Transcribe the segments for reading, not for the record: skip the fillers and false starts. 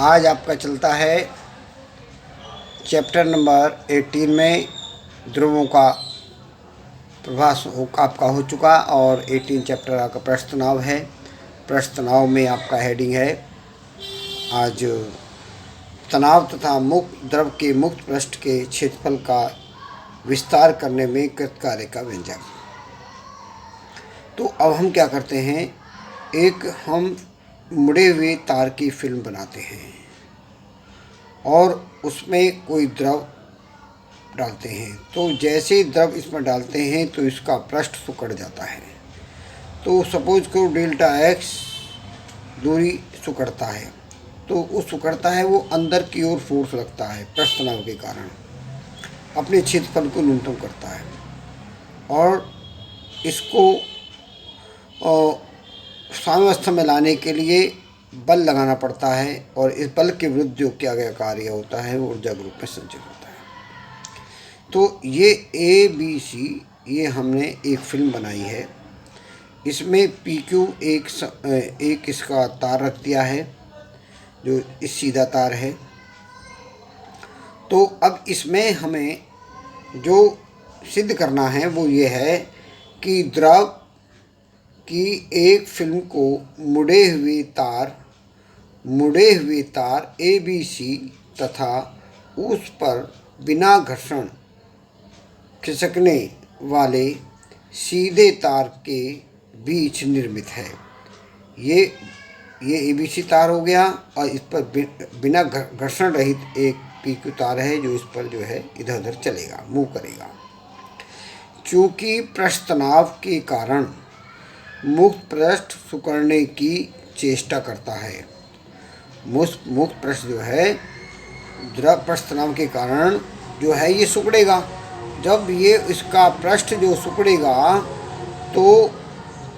आज आपका चलता है चैप्टर नंबर 18 में ध्रुवों का प्रभास आपका हो चुका और 18 चैप्टर आपका पृष्ठ तनाव है। पृष्ठ तनाव में आपका हेडिंग है आज तनाव तथा मुक्त द्रव के मुक्त पृष्ठ के क्षेत्रफल का विस्तार करने में कृत कार्य का व्यंजक। तो अब हम क्या करते हैं, एक हम मुड़े हुए तार की फिल्म बनाते हैं और उसमें कोई द्रव डालते हैं। तो जैसे ही द्रव इसमें डालते हैं तो इसका पृष्ठ सिकुड़ जाता है। तो सपोज को डेल्टा एक्स दूरी सिकुड़ता है, तो वो सिकुड़ता है, वो अंदर की ओर फोर्स लगता है पृष्ठ तनाव के कारण, अपने क्षेत्रफल को न्यूनतम करता है और इसको साम्यावस्था में लाने के लिए बल लगाना पड़ता है और इस बल के विरुद्ध जो किया गया कार्य होता है वो ऊर्जा के रूप में संचित होता है। तो ये ABC ये हमने एक फिल्म बनाई है। इसमें PQ एक इसका तार रख दिया है जो इस सीधा तार है। तो अब इसमें हमें जो सिद्ध करना है वो ये है कि द्रव की एक फिल्म को मुड़े हुए तार ABC तथा उस पर बिना घर्षण खिसकने वाले सीधे तार के बीच निर्मित है। ये ABC तार हो गया और इस पर बिना घर्षण रहित एक PQ तार है जो इस पर जो है इधर उधर चलेगा, मूव करेगा। चूँकि पृष्ठ तनाव के कारण मुक्त पृष्ठ सिकुड़ने की चेष्टा करता है। मुक्त पृष्ठ जो है द्रव पृष्ठ तनाव के कारण जो है ये सिकुड़ेगा। जब ये इसका पृष्ठ जो सिकुड़ेगा तो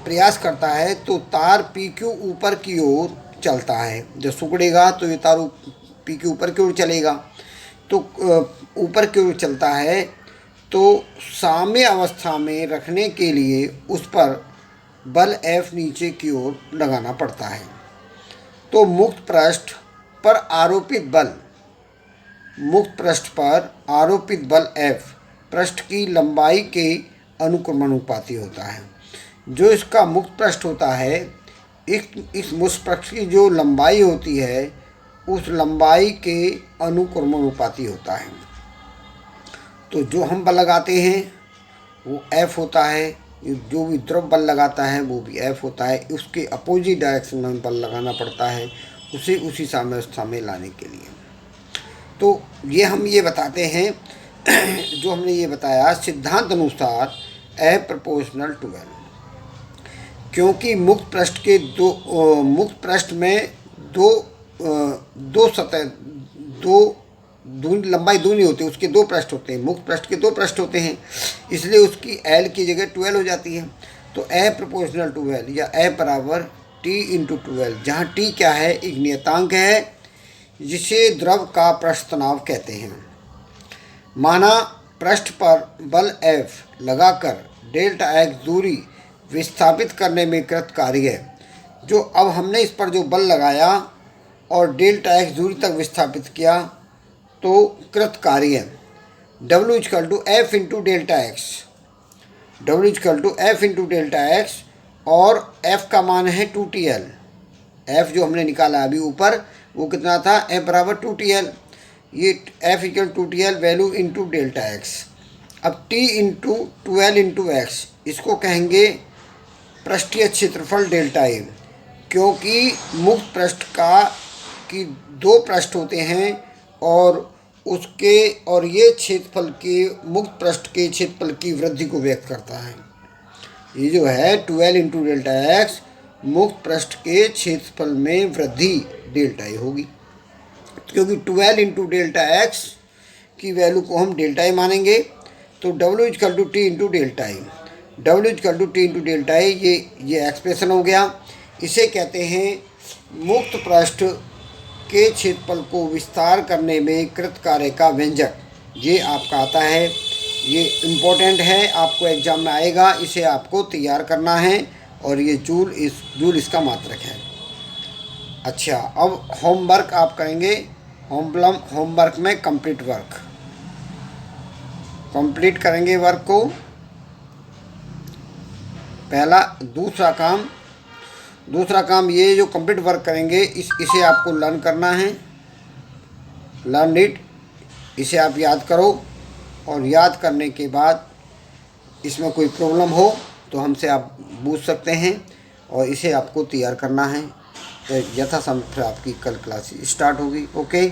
प्रयास करता है तो तार PQ ऊपर की ओर चलता है। जब सिकुड़ेगा तो ये तार PQ ऊपर की ओर चलेगा, तो ऊपर की ओर चलता है। तो साम्य अवस्था में रखने के लिए उस पर बल F नीचे की ओर लगाना पड़ता है। तो मुक्त पृष्ठ पर आरोपित बल F पृष्ठ की लंबाई के अनुक्रमानुपाती होता है। जो इसका मुक्त पृष्ठ होता है, इस मुक्त पृष्ठ की जो लंबाई होती है उस लंबाई के अनुक्रमानुपाती होता है। तो जो हम बल लगाते हैं वो F होता है, जो भी द्रव बल लगाता है वो भी F होता है। उसके अपोजिट डायरेक्शन में बल लगाना पड़ता है उसे उसी साम्यावस्था में लाने के लिए। तो ये हम ये बताते हैं जो हमने ये बताया सिद्धांत अनुसार F प्रोपोर्शनल टू L, क्योंकि मुक्त पृष्ठ में दो लंबाई दूनी होती है, उसके दो पृष्ठ होते हैं। मुक्त पृष्ठ के दो पृष्ठ होते हैं, इसलिए उसकी L की जगह 12 हो जाती है। तो F प्रोपोर्शनल टू L या F बराबर T इंटू 12, जहाँ T क्या है, एक नियतांक है जिसे द्रव का पृष्ठ तनाव कहते हैं। माना पृष्ठ पर बल F लगाकर डेल्टा X दूरी विस्थापित करने में कृत कार्य है। जो अब हमने इस पर जो बल लगाया और डेल्टा X दूरी तक विस्थापित किया तो कृत कार्य W equal to F into delta x, और F का मान है 2TL। F जो हमने निकाला अभी ऊपर वो कितना था, F बराबर 2TL। ये F equal 2TL value into delta x. अब T इंटू 12 इंटू एक्स, इसको कहेंगे पृष्ठीय क्षेत्रफल डेल्टा A, क्योंकि मुक्त पृष्ठ की दो पृष्ठ होते हैं और ये क्षेत्रफल के मुक्त पृष्ठ के क्षेत्रफल की वृद्धि को व्यक्त करता है। ये जो है 12 इंटू डेल्टा एक्स मुक्त पृष्ठ के क्षेत्रफल में वृद्धि डेल्टा ए होगी, क्योंकि 12 इंटू डेल्टा एक्स की वैल्यू को हम डेल्टा ए मानेंगे। तो W equal to T into delta A, ये एक्सप्रेशन हो गया। इसे कहते हैं मुक्त पृष्ठ के क्षेत्रफल को विस्तार करने में कृत कार्य का व्यंजक। ये आपका आता है, ये इम्पोर्टेंट है, आपको एग्जाम में आएगा, इसे आपको तैयार करना है और ये जूल इसका मात्रक है। अच्छा, अब होमवर्क आप करेंगे। होमवर्क में कंप्लीट वर्क, कंप्लीट करेंगे वर्क को। पहला दूसरा काम ये जो कंप्लीट वर्क करेंगे इसे आपको लर्न करना है। लर्न इट, इसे आप याद करो, और याद करने के बाद इसमें कोई प्रॉब्लम हो तो हमसे आप पूछ सकते हैं, और इसे आपको तैयार करना है। तो यथासंभव फिर आपकी कल क्लास स्टार्ट होगी। ओके।